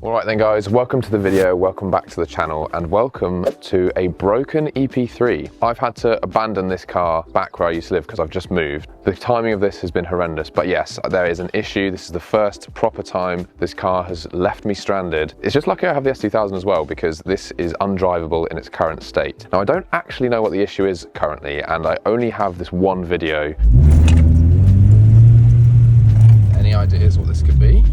Alright then guys, welcome to the video, welcome back to the channel, and welcome to a broken EP3. I've had to abandon this car back where I used to live because I've just moved. The timing of this has been horrendous, but yes, there is an issue. This is the first proper time this car has left me stranded. It's just lucky I have the S2000 as well because this is undriveable in its current state. Now I don't actually know what the issue is currently, and I only have this one video. Any ideas what this could be?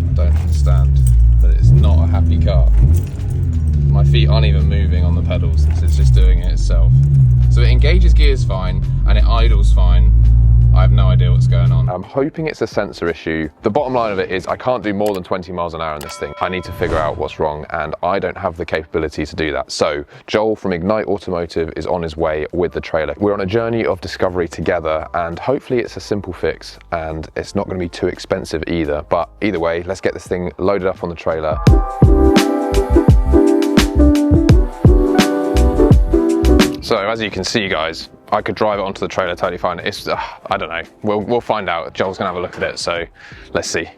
I don't understand, but it's not a happy car. My feet aren't even moving on the pedals, it's just doing it itself. So it engages gears fine and it idles fine. I have no idea what's going on. I'm hoping it's a sensor issue. The bottom line of it is I can't do more than 20 miles an hour in this thing. I need to figure out what's wrong and I don't have the capability to do that. So Joel from Ignite Automotive is on his way with the trailer. We're on a journey of discovery together and hopefully it's a simple fix and it's not going to be too expensive either. But either way, let's get this thing loaded up on the trailer. So as you can see guys, I could drive it onto the trailer totally fine. It's, I don't know, we'll find out. Joel's gonna have a look at it, so let's see.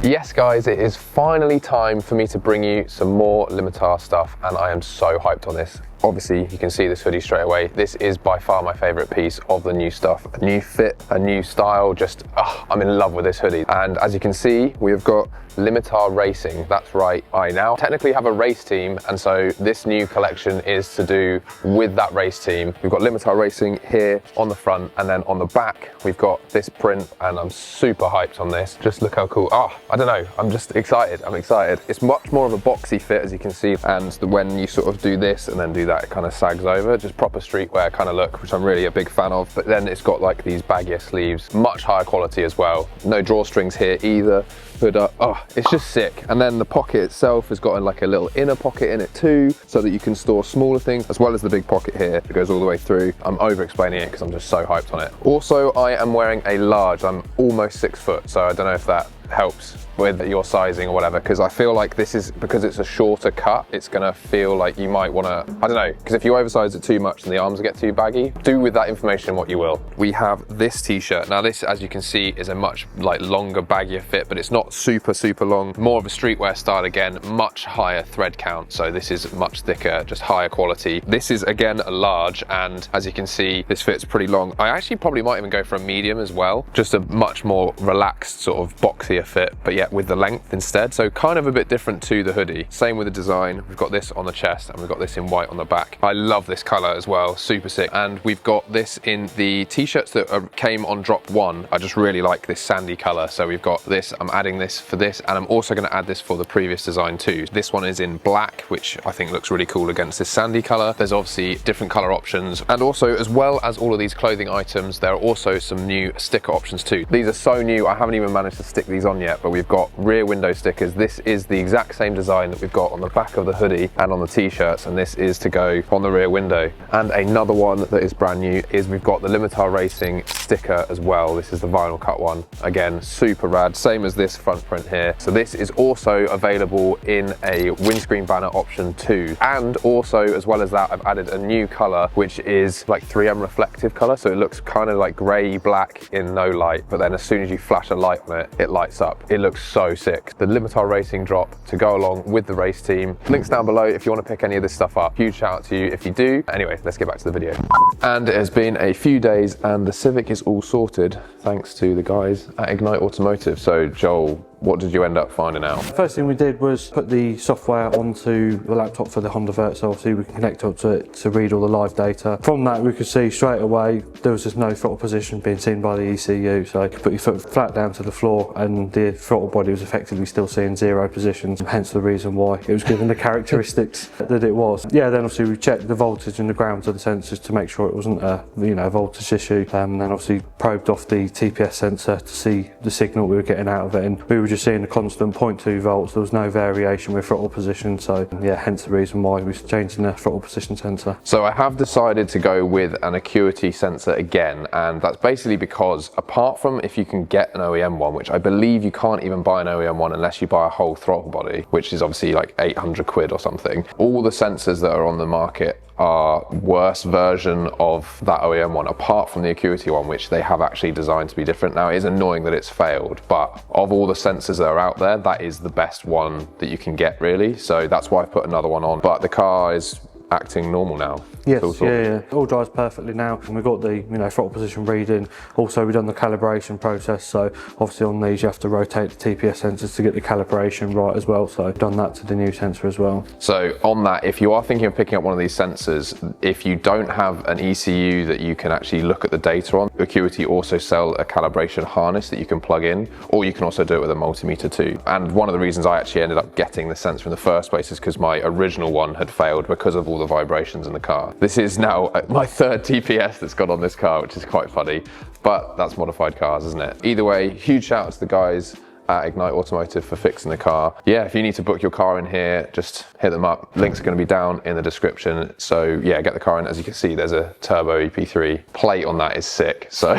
Yes guys, it is finally time for me to bring you some more LimitR stuff and I am so hyped on this. Obviously, you can see this hoodie straight away. This is by far my favorite piece of the new stuff. A new fit, a new style, just, I'm in love with this hoodie. And as you can see, we've got LimitR Racing. That's right, I now technically have a race team, and so this new collection is to do with that race team. We've got LimitR Racing here on the front, and then on the back, we've got this print, and I'm super hyped on this. Just look how cool. I don't know, I'm just excited, I'm excited. It's much more of a boxy fit, as you can see, and when you sort of do this and then do that, it kind of sags over, just proper streetwear kind of look, which I'm really a big fan of. But then it's got like these baggier sleeves, much higher quality as well. No drawstrings here either. Hood up, it's just sick. And then the pocket itself has got like a little inner pocket in it too, so that you can store smaller things, as well as the big pocket here that goes all the way through. I'm over explaining it because I'm just so hyped on it. Also, I am wearing a large. I'm almost 6 foot, so I don't know if that helps with your sizing or whatever, because I feel like this is, because it's a shorter cut, it's gonna feel like you might wanna, I don't know, because if you oversize it too much and the arms get too baggy, do with that information what you will. We have this t-shirt. Now this, as you can see, is a much like longer, baggier fit, but it's not super long, more of a streetwear style again, much higher thread count, so this is much thicker, just higher quality. This is again a large, and as you can see, this fits pretty long. I actually probably might even go for a medium as well, just a much more relaxed sort of boxier fit, but yet with the length instead, so kind of a bit different to the hoodie. Same with the design. We've got this on the chest and we've got this in white on the back. I love this color as well, super sick. And we've got this in the t-shirts that came on drop 1. I just really like this sandy color, so we've got this. I'm adding this for this, and I'm also going to add this for the previous design too. This one is in black, which I think looks really cool against this sandy color. There's obviously different color options, and also, as well as all of these clothing items, there are also some new sticker options too. These are so new, I haven't even managed to stick these on yet, but we've got rear window stickers. This is the exact same design that we've got on the back of the hoodie and on the t-shirts, and this is to go on the rear window. And another one that is brand new is we've got the LimitR Racing sticker as well. This is the vinyl cut one. Again, super rad, same as this front print here. So this is also available in a windscreen banner option too. And also, as well as that, I've added a new color, which is like 3M reflective color. So it looks kind of like gray black in no light, but then as soon as you flash a light on it, it lights up. It looks so sick. The LimitR Racing drop to go along with the race team. Links down below if you want to pick any of this stuff up. Huge shout out to you if you do. Anyway, let's get back to the video. And it has been a few days and the Civic is all sorted thanks to the guys at Ignite Automotive. So Joel, what did you end up finding out? First thing we did was put the software onto the laptop for the Honda Vert, so obviously we can connect up to it to read all the live data. From that we could see straight away there was just no throttle position being seen by the ECU, so you could put your foot flat down to the floor and the throttle body was effectively still seeing 0 positions, hence the reason why it was given the characteristics that it was. Yeah, then obviously we checked the voltage and the grounds of the sensors to make sure it wasn't a voltage issue, and then obviously probed off the TPS sensor to see the signal we were getting out of it, and we were just seeing a constant 0.2 volts. There was no variation with throttle position, so yeah, hence the reason why we're changing the throttle position sensor. So I have decided to go with an acuity sensor again, and that's basically because apart from if you can get an OEM one, which I believe you can't even buy an OEM one unless you buy a whole throttle body, which is obviously like 800 quid or something, all the sensors that are on the market are worse version of that OEM one, apart from the acuity one, which they have actually designed to be different. Now, it is annoying that it's failed, but of all the sensors that are out there, that is the best one that you can get, really. So that's why I've put another one on. But the car is acting normal now. Yes, yeah. All drives perfectly now, and we've got the throttle position reading. Also, we've done the calibration process, so obviously on these you have to rotate the TPS sensors to get the calibration right as well. So I've done that to the new sensor as well. So on that, if you are thinking of picking up one of these sensors, if you don't have an ECU that you can actually look at the data on, Acuity also sell a calibration harness that you can plug in, or you can also do it with a multimeter too. And one of the reasons I actually ended up getting the sensor in the first place is because my original one had failed because of all the vibrations in the car. This is now my third TPS that's gone on this car, which is quite funny, but that's modified cars, isn't it? Either way, huge shout out to the guys at Ignite Automotive for fixing the car. Yeah, if you need to book your car in here, just hit them up. Links are going to be down in the description. So yeah, get the car in. As you can see, there's a turbo EP3 plate on that. Is sick. So,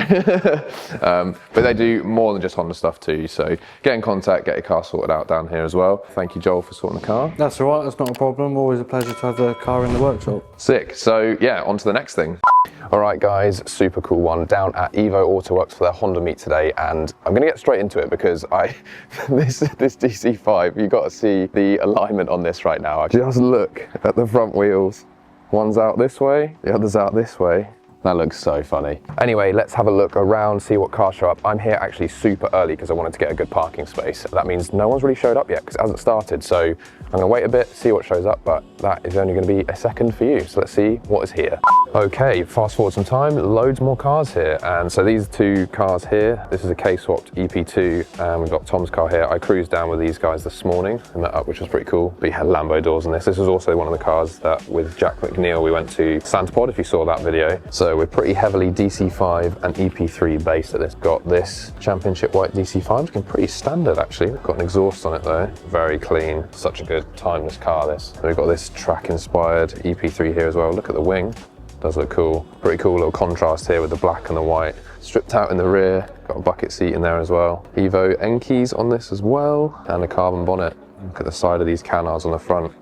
but they do more than just Honda stuff too. So get in contact, get your car sorted out down here as well. Thank you, Joel, for sorting the car. That's all right. That's not a problem. Always a pleasure to have the car in the workshop. Sick. So yeah, on to the next thing. All right, guys, super cool one down at Evo Autoworks for their Honda Meet today, and I'm going to get straight into it because this DC5, you got to see the alignment on this right now. Just look at the front wheels. One's out this way, the other's out this way. That looks so funny. Anyway, let's have a look around, see what cars show up. I'm here actually super early because I wanted to get a good parking space. That means no one's really showed up yet because it hasn't started. So I'm gonna wait a bit, see what shows up, but that is only gonna be a second for you. So let's see what is here. Okay, fast forward some time, loads more cars here. And so these two cars here, this is a K-swapped EP2, and we've got Tom's car here. I cruised down with these guys this morning and met up, which was pretty cool. But you had Lambo doors in this. This was also one of the cars that with Jack McNeil, we went to Santa Pod, if you saw that video. So we're pretty heavily DC5 and EP3 based at this. Got this championship white DC5, looking pretty standard actually. Got an exhaust on it though, very clean. Such a good timeless car this. And we've got this track inspired EP3 here as well. Look at the wing, does look cool. Pretty cool little contrast here with the black and the white. Stripped out in the rear, got a bucket seat in there as well. Evo end keys on this as well, and a carbon bonnet. Look at the side of these canards on the front.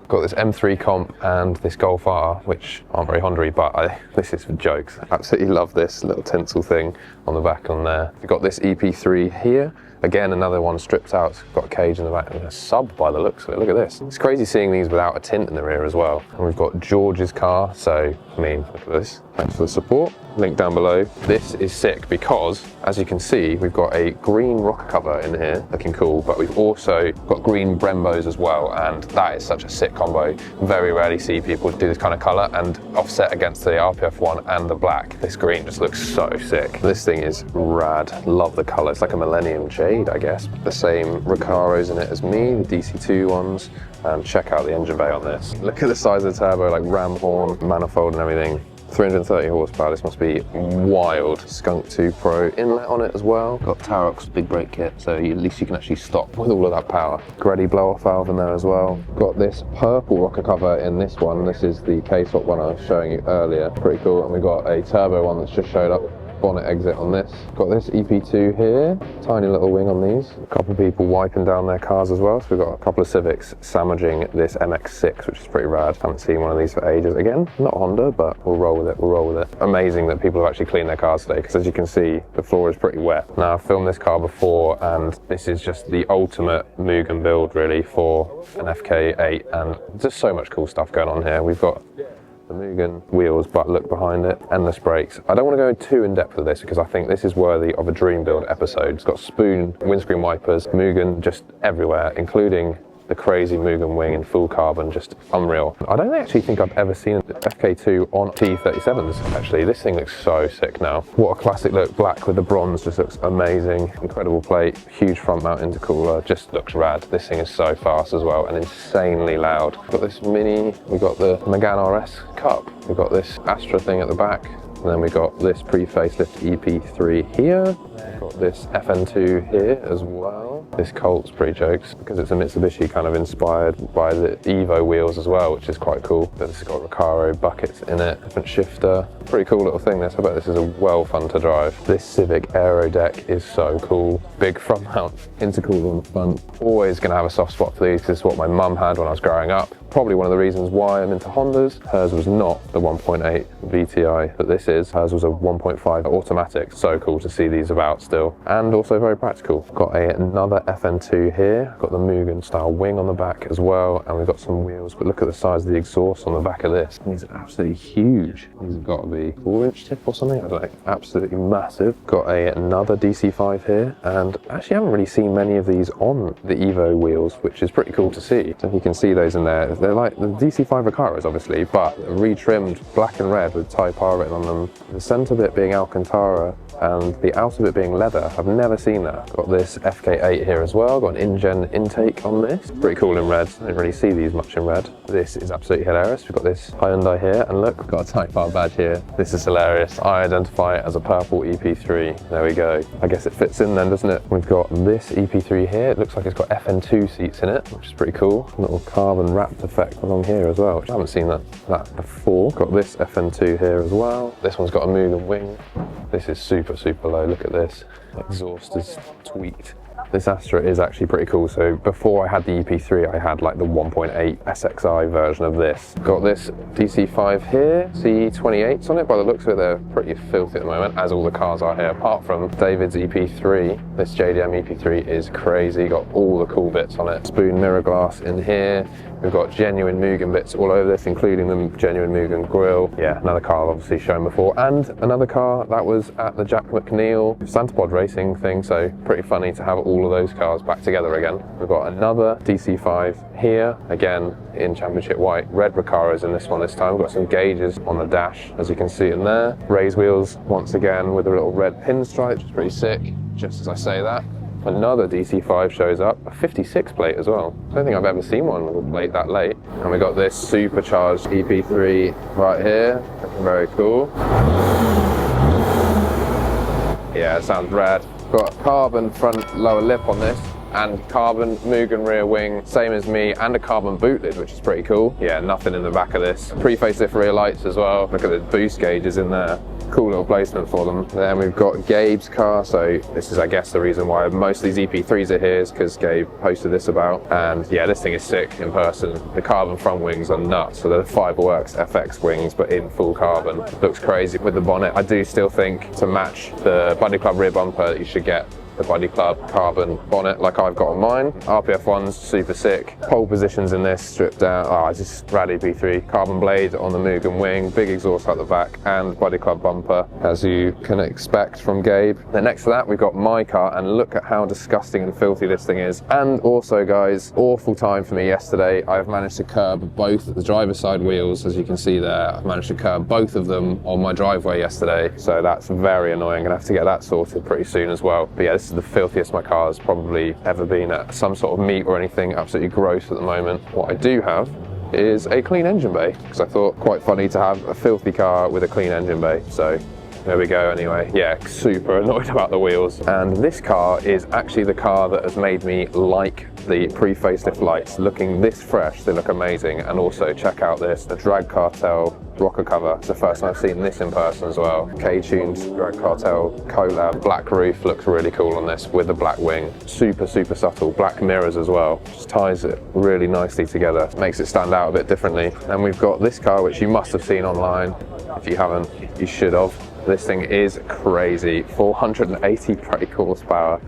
Got this M3 comp and this Golf R, which aren't very Honda-y, but this is for jokes. Absolutely love this little tinsel thing on the back on there. We've got this EP3 here. Again, another one stripped out. It's got a cage in the back and a sub by the looks of it. Look at this. It's crazy seeing these without a tint in the rear as well. And we've got George's car. So, I mean, look at this. Thanks for the support. Link down below. This is sick because, as you can see, we've got a green rocker cover in here, looking cool, but we've also got green Brembos as well, and that is such a sick combo. Very rarely see people do this kind of color, and offset against the RPF one and the black. This green just looks so sick. This thing is rad. Love the color. It's like a Millennium Jade, I guess. The same Recaros in it as me, the DC2 ones. And check out the engine bay on this. Look at the size of the turbo, like ram horn, manifold and everything. 330 horsepower, this must be wild. Skunk 2 Pro inlet on it as well. Got Tarox big brake kit, so at least you can actually stop with all of that power. Greddy blow-off valve in there as well. Got this purple rocker cover in this one. This is the K-swap one I was showing you earlier. Pretty cool. And we got a turbo one that's just showed up. Bonnet exit on this. Got this EP2 here, tiny little wing on these. A couple of people wiping down their cars as well. So we've got a couple of Civics sandwiching this MX-6, which is pretty rad. Haven't seen one of these for ages. Again, not Honda, but we'll roll with it, we'll roll with it. Amazing that people have actually cleaned their cars today, because as you can see, the floor is pretty wet. Now, I've filmed this car before, and this is just the ultimate Mugen build, really, for an FK8, and just so much cool stuff going on here. We've got the Mugen wheels, but look behind it, endless brakes. I don't want to go too in depth with this because I think this is worthy of a dream build episode. It's got spoon windscreen wipers, Mugen just everywhere, including the crazy Mugen wing in full carbon, just unreal. I don't actually think I've ever seen an FK2 on T37s, actually. This thing looks so sick now. What a classic look, black with the bronze, just looks amazing. Incredible plate, huge front mount intercooler, just looks rad. This thing is so fast as well and insanely loud. We've got this Mini, we've got the Megane RS Cup, we've got this Astra thing at the back, and then we got this pre-facelift EP3 here. We've got this FN2 here as well. This Colt's pretty jokes because it's a Mitsubishi, kind of inspired by the Evo wheels as well, which is quite cool. But this has got Recaro buckets in it, different shifter. Pretty cool little thing this. I bet this is a well fun to drive. This Civic aero deck is so cool. Big front mount intercooler on the front. Always gonna have a soft spot for these because it's what my mum had when I was growing up. Probably one of the reasons why I'm into Hondas. Hers was not the 1.8 VTI that this is. Hers was a 1.5 automatic. So cool to see these about still. And also very practical. Got another FN2 here. Got the Mugen style wing on the back as well. And we've got some wheels, but look at the size of the exhaust on the back of this. These are absolutely huge. These have got to be 4-inch tip or something. I don't know. Absolutely massive. Got another DC5 here. And actually I haven't really seen many of these on the Evo wheels, which is pretty cool to see. So you can see those in there. They're like the DC5 Recaros obviously, but retrimmed black and red with Type R written on them. The centre bit being Alcantara and the outer bit being leather. I've never seen that. Got this FK8 here as well. Got an InGen intake on this. Pretty cool in red. I don't really see these much in red. This is absolutely hilarious. We've got this Hyundai here, and look, we've got a Type R badge here. This is hilarious. I identify it as a purple EP3. There we go. I guess it fits in then, doesn't it? We've got this EP3 here. It looks like it's got FN2 seats in it, which is pretty cool. A little carbon wrapped effect along here as well, which I haven't seen that before. Got this FN2 here as well. This one's got a Mugen wing. This is super low. Look at this. Exhaust is tweaked. This Astra is actually pretty cool. So before I had the EP3, I had like the 1.8 SXI version of this. Got this DC5 here, CE28s on it. By the looks of it, they're pretty filthy at the moment, as all the cars are here, apart from David's EP3. This JDM EP3 is crazy. Got all the cool bits on it. Spoon mirror glass in here. We've got genuine Mugen bits all over this, including the genuine Mugen grille. Yeah, another car I've obviously shown before. And another car that was at the Jack McNeil Santapod racing thing, so pretty funny to have all of those cars back together again. We've got another DC5 here, again in championship white. Red Recaros in this one this time. We've got some gauges on the dash, as you can see in there. Raised wheels once again with a little red pinstripe, which is pretty sick, just as I say that. Another DC5 shows up, a 56 plate as well. I don't think I've ever seen one with a plate that late. And we got this supercharged EP3 right here, looking very cool. Yeah, it sounds rad. Got carbon front lower lip on this, and carbon Mugen rear wing, same as me, and a carbon boot lid, which is pretty cool. Yeah, nothing in the back of this. Pre-facelift rear lights as well. Look at the boost gauges in there. Cool little placement for them. Then we've got Gabe's car, so this is I guess the reason why most of these EP3s are here, is because Gabe posted this about. And yeah, this thing is sick in person. The carbon front wings are nuts. So they're the Fiberworks FX wings, but in full carbon. Looks crazy with the bonnet. I do still think to match the Buddy Club rear bumper that you should get the Buddy Club carbon bonnet like I've got on mine. RPF one's super sick. Pole positions in this stripped down. Oh, it's just rad EP3. Carbon blade on the Mugen wing, big exhaust out the back, and Buddy Club bumper, as you can expect from Gabe. Then next to that, we've got my car, and look at how disgusting and filthy this thing is. And also, guys, awful time for me yesterday. I've managed to curb both the driver's side wheels, as you can see there. I've managed to curb both of them on my driveway yesterday, so that's very annoying. I'm gonna have to get that sorted pretty soon as well. But yeah, this is the filthiest my car has probably ever been at some sort of meet or anything. Absolutely gross at the moment. What I do have is a clean engine bay, because I thought quite funny to have a filthy car with a clean engine bay. So there we go anyway. Yeah, super annoyed about the wheels. And this car is actually the car that has made me like the pre-facelift lights. Looking this fresh, they look amazing. And also check out this, the Drag Cartel rocker cover. It's the first time I've seen this in person as well. K-tuned Drag Cartel collab. Black roof looks really cool on this with the black wing. Super subtle. Black mirrors as well. Just ties it really nicely together. Makes it stand out a bit differently. And we've got this car, which you must have seen online. If you haven't, you should have. This thing is crazy. 480 brake horsepower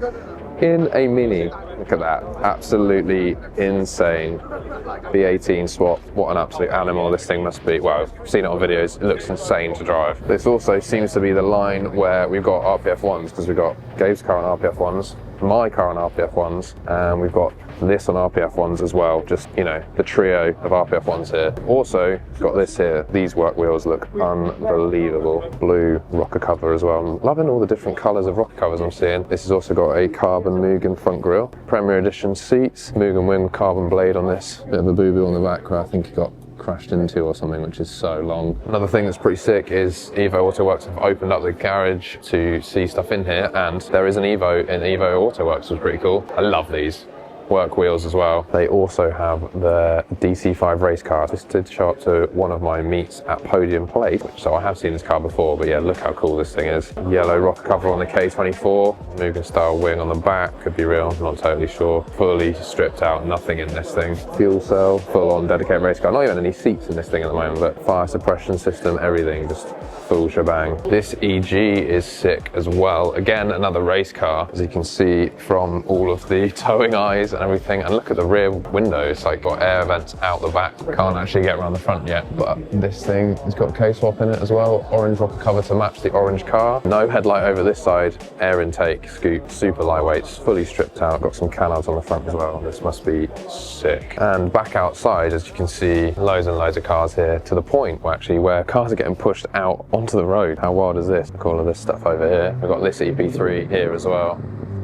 in a Mini. Look at that. Absolutely insane. V18 swap. What an absolute animal this thing must be. Well, I've seen it on videos. It looks insane to drive. This also seems to be the line where we've got RPF 1s, because we've got Gabe's car on RPF 1s, my car on RPF 1s, and we've got this on RPF 1s as well. Just, you know, the trio of RPF 1s here. Also, got this here. These work wheels look unbelievable. Blue rocker cover as well. I'm loving all the different colours of rocker covers I'm seeing. This has also got a carbon Mugen front grille. Premier Edition seats. Mugen wing carbon blade on this. Bit of a boo-boo on the back where I think it got crashed into or something, which is so long. Another thing that's pretty sick is Evo Autoworks have opened up the garage to see stuff in here, and there is an Evo in Evo Autoworks, which is pretty cool. I love these. Work wheels as well. They also have the DC5 race car. This did show up to one of my meets at Podium Plate, so I have seen this car before, but yeah, look how cool this thing is. Yellow rocker cover on the K24, Mugen style wing on the back, could be real, not totally sure. Fully stripped out, nothing in this thing. Fuel cell, full on dedicated race car. Not even any seats in this thing at the moment, but fire suppression system, everything, just full shebang. This EG is sick as well. Again, another race car, as you can see from all of the towing eyes and everything. And look at the rear window, it's like got air vents out the back. Can't actually get around the front yet, but this thing has got K-swap in it as well. Orange rocker cover to match the orange car. No headlight over this side, air intake, scoop, super lightweight, fully stripped out. Got some canards on the front as well. This must be sick. And back outside, as you can see, loads and loads of cars here, to the point where cars are getting pushed out onto the road. How wild is this? Look at all of this stuff over here. We've got this EP3 here as well.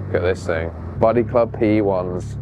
Look at this thing. Buddy Club P1s.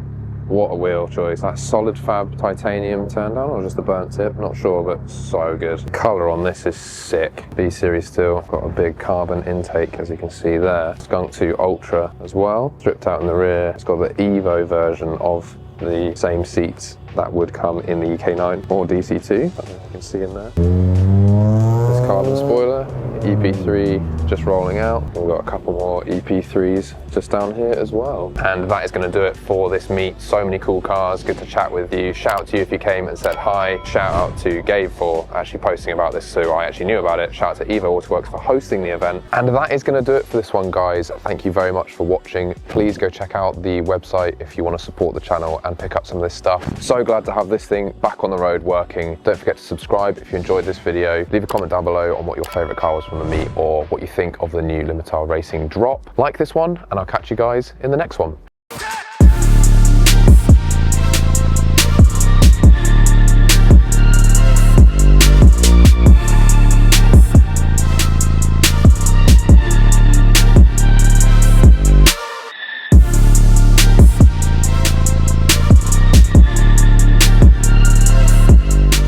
What a wheel choice. That solid fab titanium turn down, or just the burnt tip, not sure, but so good. Colour on this is sick. B-series still. Got a big carbon intake, as you can see there. Skunk 2 Ultra as well. Stripped out in the rear. It's got the Evo version of the same seats that would come in the EK9 or DC2. I don't know if you can see in there. This carbon spoiler. EP3 just rolling out. We've got a couple more EP3s just down here as well. And that is going to do it for this meet. So many cool cars, good to chat with you. Shout out to you if you came and said hi. Shout out to Gabe for actually posting about this, so I actually knew about it. Shout out to Evo Autoworks for hosting the event. And that is going to do it for this one, guys. Thank you very much for watching. Please go check out the website if you want to support the channel and pick up some of this stuff. So glad to have this thing back on the road working. Don't forget to subscribe if you enjoyed this video. Leave a comment down below on what your favorite car was from the meet, or what you think of the new LimitR Racing drop. Like this one, and I'll catch you guys in the next one.